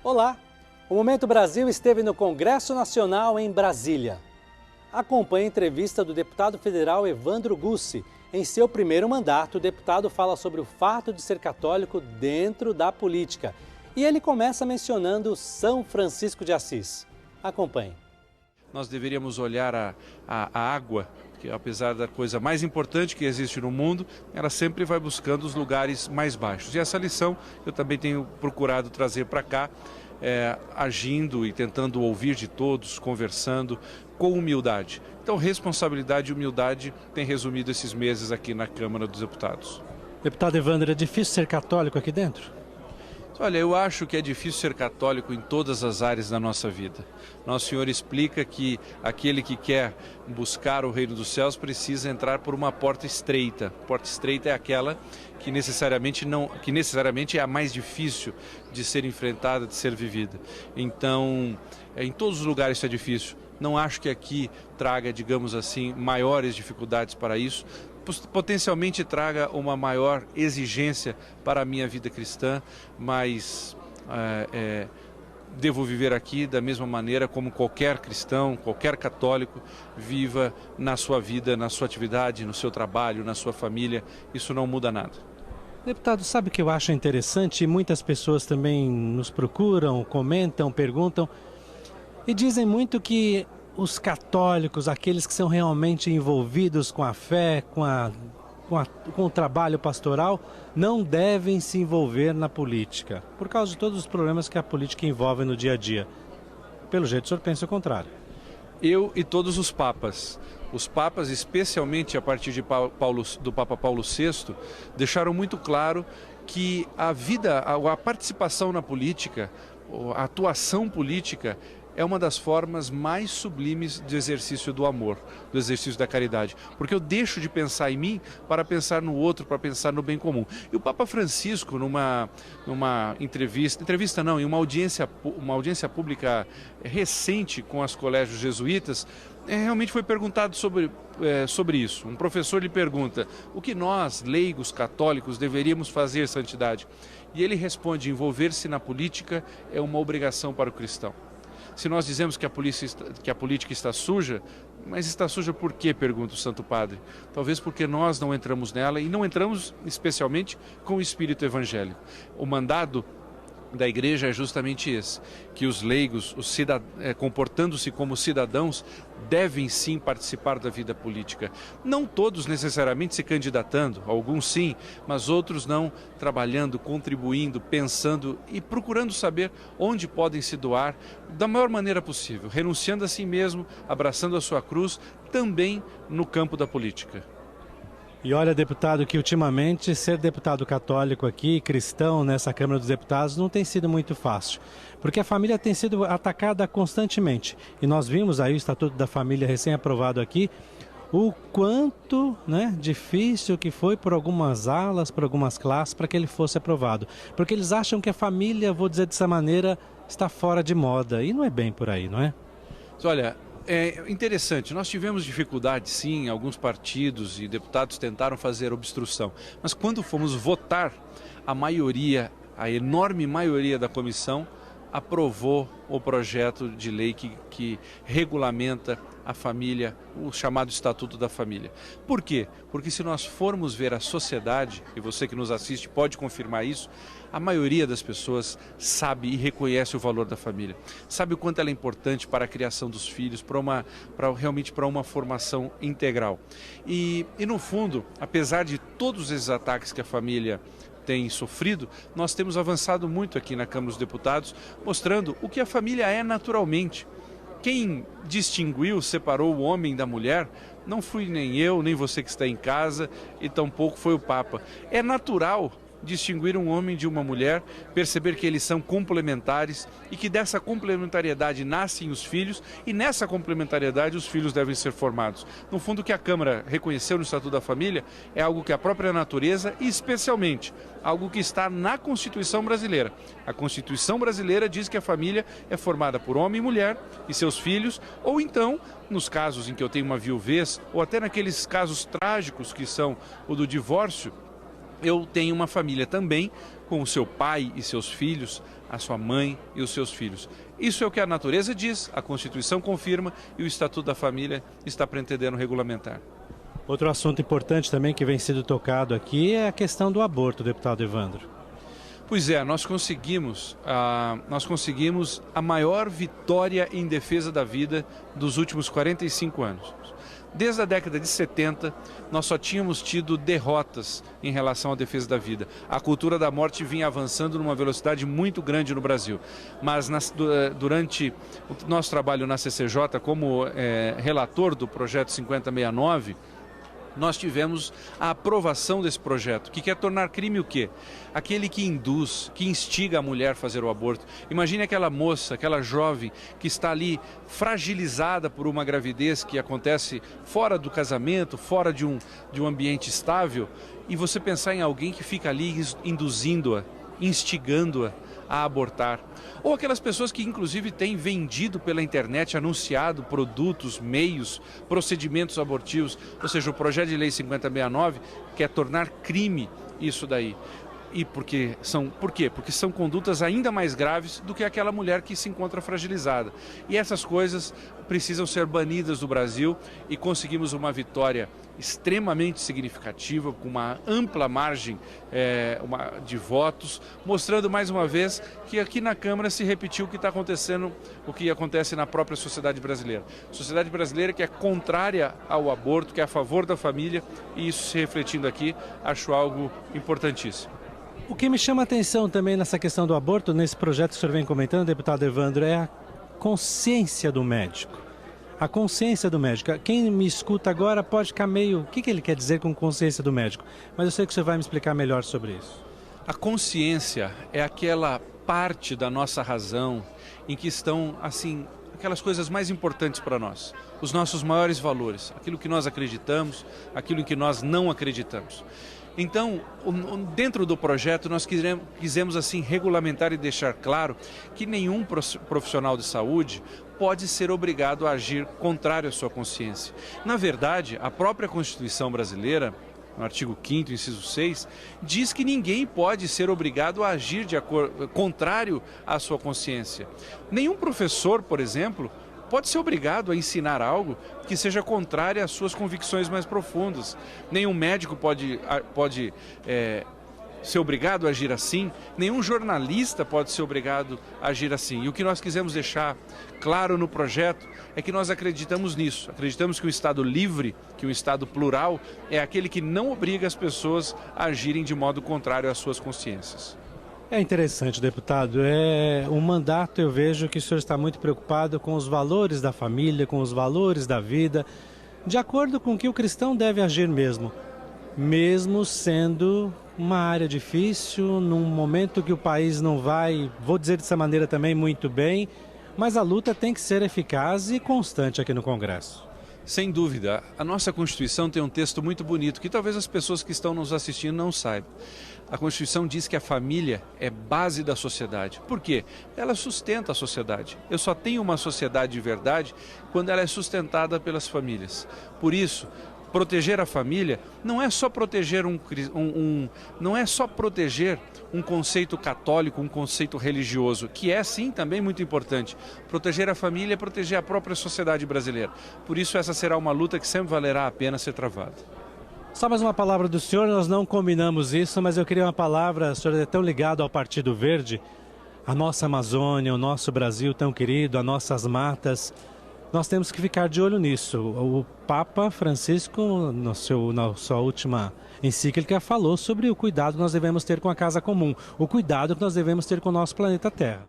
Olá! O Momento Brasil esteve no Congresso Nacional em Brasília. Acompanhe a entrevista do deputado federal Evandro Gussi. Em seu primeiro mandato, o deputado fala sobre o fato de ser católico dentro da política. E ele começa mencionando São Francisco de Assis. Acompanhe. Nós deveríamos olhar a água, que apesar da coisa mais importante que existe no mundo, ela sempre vai buscando os lugares mais baixos. E essa lição eu também tenho procurado trazer para cá, agindo e tentando ouvir de todos, conversando com humildade. Então, responsabilidade e humildade tem resumido esses meses aqui na Câmara dos Deputados. Deputado Evandro, é difícil ser católico aqui dentro? Olha, eu acho que é difícil ser católico em todas as áreas da nossa vida. Nosso Senhor explica que aquele que quer buscar o reino dos céus precisa entrar por uma porta estreita. Porta estreita é aquela que necessariamente é a mais difícil de ser enfrentada, de ser vivida. Então, em todos os lugares isso é difícil. Não acho que aqui traga, digamos assim, maiores dificuldades para isso. Potencialmente traga uma maior exigência para a minha vida cristã, mas devo viver aqui da mesma maneira como qualquer cristão, qualquer católico viva na sua vida, na sua atividade, no seu trabalho, na sua família. Isso não muda nada. Deputado, sabe o que eu acho interessante? Muitas pessoas também nos procuram, comentam, perguntam e dizem muito que os católicos, aqueles que são realmente envolvidos com a fé, com o trabalho pastoral, não devem se envolver na política, por causa de todos os problemas que a política envolve no dia a dia. Pelo jeito, o senhor pensa o contrário. Eu e todos os papas, especialmente a partir do Papa Paulo VI, deixaram muito claro que a participação na política, a atuação política, é uma das formas mais sublimes de exercício do amor, do exercício da caridade. Porque eu deixo de pensar em mim para pensar no outro, para pensar no bem comum. E o Papa Francisco, em uma audiência pública recente com os colégios jesuítas, realmente foi perguntado sobre isso. Um professor lhe pergunta: o que nós, leigos católicos, deveríamos fazer, santidade? E ele responde: envolver-se na política é uma obrigação para o cristão. Se nós dizemos que a política está suja, mas está suja por quê, pergunta o Santo Padre? Talvez porque nós não entramos nela e não entramos especialmente com o espírito evangélico. O mandado da igreja é justamente esse, que os leigos, comportando-se como cidadãos, devem sim participar da vida política. Não todos necessariamente se candidatando, alguns sim, mas outros não, trabalhando, contribuindo, pensando e procurando saber onde podem se doar da maior maneira possível, renunciando a si mesmo, abraçando a sua cruz, também no campo da política. E olha, deputado, que ultimamente ser deputado católico aqui, cristão nessa Câmara dos Deputados, não tem sido muito fácil. Porque a família tem sido atacada constantemente. E nós vimos aí o Estatuto da Família recém-aprovado aqui, o quanto difícil que foi por algumas alas, por algumas classes, para que ele fosse aprovado. Porque eles acham que a família, vou dizer dessa maneira, está fora de moda. E não é bem por aí, não é? Olha, é interessante, nós tivemos dificuldade sim, alguns partidos e deputados tentaram fazer obstrução, mas quando fomos votar, a enorme maioria da comissão aprovou o projeto de lei que regulamenta a família, o chamado Estatuto da Família. Por quê? Porque se nós formos ver a sociedade, e você que nos assiste pode confirmar isso, a maioria das pessoas sabe e reconhece o valor da família. Sabe o quanto ela é importante para a criação dos filhos, realmente para uma formação integral. E no fundo, apesar de todos esses ataques que a família tem sofrido, nós temos avançado muito aqui na Câmara dos Deputados, mostrando o que a família é naturalmente. Quem distinguiu, separou o homem da mulher, não fui nem eu, nem você que está em casa, e tampouco foi o Papa. É natural distinguir um homem de uma mulher, perceber que eles são complementares e que dessa complementariedade nascem os filhos e nessa complementariedade os filhos devem ser formados. No fundo, o que a Câmara reconheceu no Estatuto da Família é algo que a própria natureza e especialmente algo que está na Constituição brasileira. A Constituição brasileira diz que a família é formada por homem e mulher e seus filhos, ou então, nos casos em que eu tenho uma viuvez, ou até naqueles casos trágicos que são o do divórcio, eu tenho uma família também, com o seu pai e seus filhos, a sua mãe e os seus filhos. Isso é o que a natureza diz, a Constituição confirma e o Estatuto da Família está pretendendo regulamentar. Outro assunto importante também que vem sendo tocado aqui é a questão do aborto, deputado Evandro. Pois é, nós conseguimos a maior vitória em defesa da vida dos últimos 45 anos. Desde a década de 70, nós só tínhamos tido derrotas em relação à defesa da vida. A cultura da morte vinha avançando numa velocidade muito grande no Brasil. Mas durante o nosso trabalho na CCJ, como relator do projeto 5069, nós tivemos a aprovação desse projeto, que quer tornar crime o quê? Aquele que induz, que instiga a mulher a fazer o aborto. Imagine aquela moça, aquela jovem que está ali fragilizada por uma gravidez que acontece fora do casamento, fora de um ambiente estável, e você pensar em alguém que fica ali induzindo-a, instigando-a a abortar. Ou aquelas pessoas que inclusive têm vendido pela internet, anunciado produtos, meios, procedimentos abortivos. Ou seja, o projeto de lei 5069 quer tornar crime isso daí. E por quê? Porque são condutas ainda mais graves do que aquela mulher que se encontra fragilizada. E essas coisas precisam ser banidas do Brasil e conseguimos uma vitória extremamente significativa, com uma ampla margem de votos, mostrando mais uma vez que aqui na Câmara se repetiu o que está acontecendo, o que acontece na própria sociedade brasileira. Sociedade brasileira que é contrária ao aborto, que é a favor da família, e isso se refletindo aqui, acho algo importantíssimo. O que me chama a atenção também nessa questão do aborto, nesse projeto que o senhor vem comentando, deputado Evandro, é a consciência do médico. A consciência do médico. Quem me escuta agora pode ficar meio... O que ele quer dizer com consciência do médico? Mas eu sei que o senhor vai me explicar melhor sobre isso. A consciência é aquela parte da nossa razão em que estão, assim, aquelas coisas mais importantes para nós. Os nossos maiores valores, aquilo que nós acreditamos, aquilo em que nós não acreditamos. Então, dentro do projeto, nós quisemos assim regulamentar e deixar claro que nenhum profissional de saúde pode ser obrigado a agir contrário à sua consciência. Na verdade, a própria Constituição brasileira, no artigo 5º, inciso 6, diz que ninguém pode ser obrigado a agir contrário à sua consciência. Nenhum professor, por exemplo, pode ser obrigado a ensinar algo que seja contrário às suas convicções mais profundas. Nenhum médico pode ser obrigado a agir assim, nenhum jornalista pode ser obrigado a agir assim. E o que nós quisemos deixar claro no projeto é que nós acreditamos nisso. Acreditamos que um Estado livre, que um Estado plural, é aquele que não obriga as pessoas a agirem de modo contrário às suas consciências. É interessante, deputado. O mandato, eu vejo que o senhor está muito preocupado com os valores da família, com os valores da vida, de acordo com que o cristão deve agir mesmo sendo uma área difícil, num momento que o país não vai, vou dizer dessa maneira também, muito bem, mas a luta tem que ser eficaz e constante aqui no Congresso. Sem dúvida. A nossa Constituição tem um texto muito bonito que talvez as pessoas que estão nos assistindo não saibam. A Constituição diz que a família é base da sociedade. Por quê? Ela sustenta a sociedade. Eu só tenho uma sociedade de verdade quando ela é sustentada pelas famílias. Por isso, proteger a família não é só proteger não é só proteger um conceito católico, um conceito religioso, que é sim também muito importante. Proteger a família é proteger a própria sociedade brasileira. Por isso essa será uma luta que sempre valerá a pena ser travada. Só mais uma palavra do senhor, nós não combinamos isso, mas eu queria uma palavra, o senhor é tão ligado ao Partido Verde, a nossa Amazônia, o nosso Brasil tão querido, as nossas matas. Nós temos que ficar de olho nisso. O Papa Francisco, na sua última encíclica, falou sobre o cuidado que nós devemos ter com a casa comum, o cuidado que nós devemos ter com o nosso planeta Terra.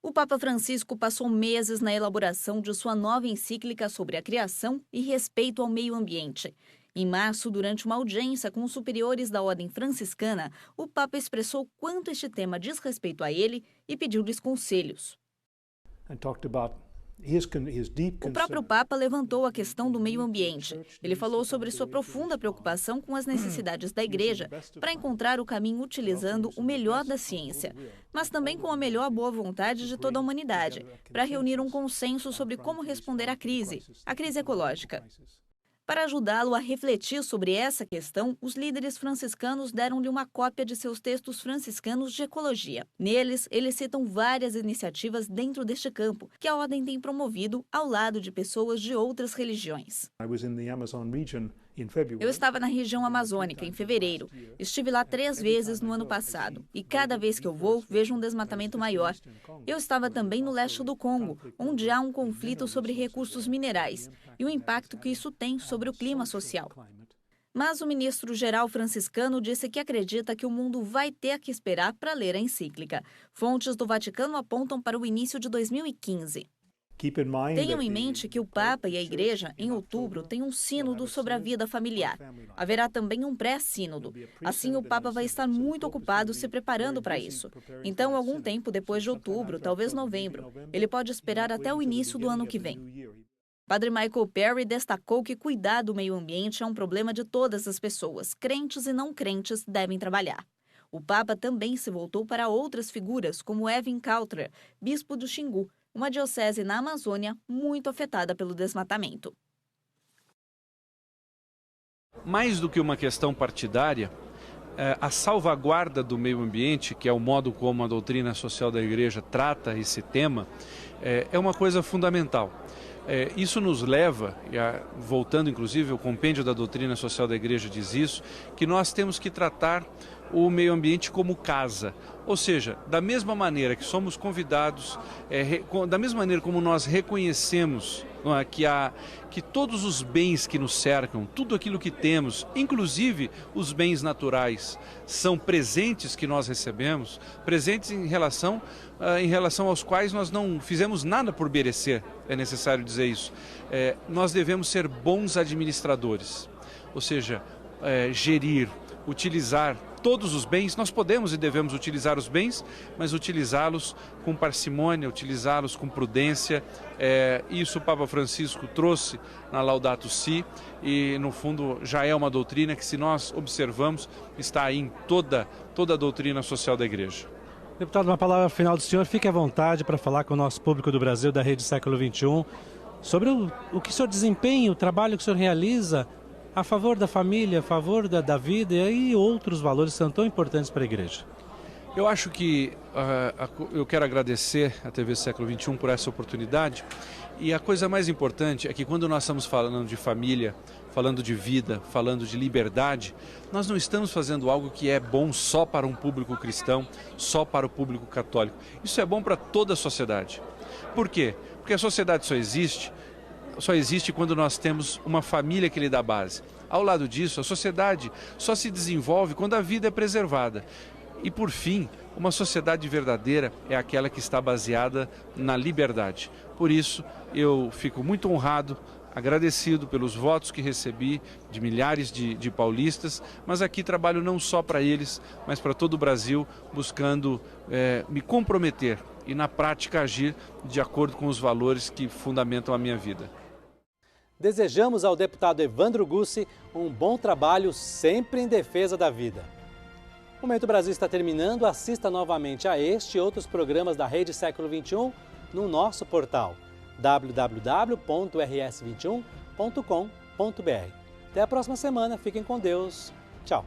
O Papa Francisco passou meses na elaboração de sua nova encíclica sobre a criação e respeito ao meio ambiente. Em março, durante uma audiência com os superiores da Ordem Franciscana, o Papa expressou quanto este tema diz respeito a ele e pediu-lhes conselhos. O próprio Papa levantou a questão do meio ambiente. Ele falou sobre sua profunda preocupação com as necessidades da Igreja para encontrar o caminho utilizando o melhor da ciência, mas também com a melhor boa vontade de toda a humanidade, para reunir um consenso sobre como responder à crise ecológica. Para ajudá-lo a refletir sobre essa questão, os líderes franciscanos deram-lhe uma cópia de seus textos franciscanos de ecologia. Neles, eles citam várias iniciativas dentro deste campo, que a Ordem tem promovido ao lado de pessoas de outras religiões. Eu estava na região amazônica em fevereiro. Estive lá 3 vezes no ano passado e cada vez que eu vou, vejo um desmatamento maior. Eu estava também no leste do Congo, onde há um conflito sobre recursos minerais e o impacto que isso tem sobre o clima social. Mas o ministro-geral franciscano disse que acredita que o mundo vai ter que esperar para ler a encíclica. Fontes do Vaticano apontam para o início de 2015. Tenham em mente que o Papa e a Igreja, em outubro, têm um sínodo sobre a vida familiar. Haverá também um pré-sínodo. Assim, o Papa vai estar muito ocupado se preparando para isso. Então, algum tempo depois de outubro, talvez novembro, ele pode esperar até o início do ano que vem. Padre Michael Perry destacou que cuidar do meio ambiente é um problema de todas as pessoas. Crentes e não crentes devem trabalhar. O Papa também se voltou para outras figuras, como Evan Cowther, bispo do Xingu, uma diocese na Amazônia muito afetada pelo desmatamento. Mais do que uma questão partidária, a salvaguarda do meio ambiente, que é o modo como a doutrina social da Igreja trata esse tema, é uma coisa fundamental. Isso nos leva, voltando inclusive ao compêndio da doutrina social da Igreja diz isso, que nós temos que tratar o meio ambiente como casa. Ou seja, da mesma maneira que somos convidados, da mesma maneira como nós reconhecemos que todos os bens que nos cercam, tudo aquilo que temos, inclusive os bens naturais, são presentes que nós recebemos, presentes em relação aos quais nós não fizemos nada por merecer, é necessário dizer isso. Nós devemos ser bons administradores, ou seja, gerir, utilizar todos os bens. Nós podemos e devemos utilizar os bens, mas utilizá-los com parcimônia, utilizá-los com prudência. Isso o Papa Francisco trouxe na Laudato Si e, no fundo, já é uma doutrina que, se nós observamos, está aí em toda a doutrina social da Igreja. Deputado, uma palavra final do senhor. Fique à vontade para falar com o nosso público do Brasil, da Rede Século XXI, sobre o que o senhor desempenha, o trabalho que o senhor realiza a favor da família, a favor da vida e outros valores que são tão importantes para a Igreja. Eu acho que eu quero agradecer à TV Século XXI por essa oportunidade, e a coisa mais importante é que quando nós estamos falando de família, falando de vida, falando de liberdade, nós não estamos fazendo algo que é bom só para um público cristão, só para o público católico. Isso é bom para toda a sociedade. Por quê? Porque a sociedade só existe quando nós temos uma família que lhe dá base. Ao lado disso, a sociedade só se desenvolve quando a vida é preservada. E, por fim, uma sociedade verdadeira é aquela que está baseada na liberdade. Por isso, eu fico muito honrado, agradecido pelos votos que recebi de milhares de paulistas, mas aqui trabalho não só para eles, mas para todo o Brasil, buscando me comprometer e, na prática, agir de acordo com os valores que fundamentam a minha vida. Desejamos ao deputado Evandro Gussi um bom trabalho sempre em defesa da vida. O Momento Brasil está terminando. Assista novamente a este e outros programas da Rede Século XXI no nosso portal www.rs21.com.br. Até a próxima semana. Fiquem com Deus. Tchau.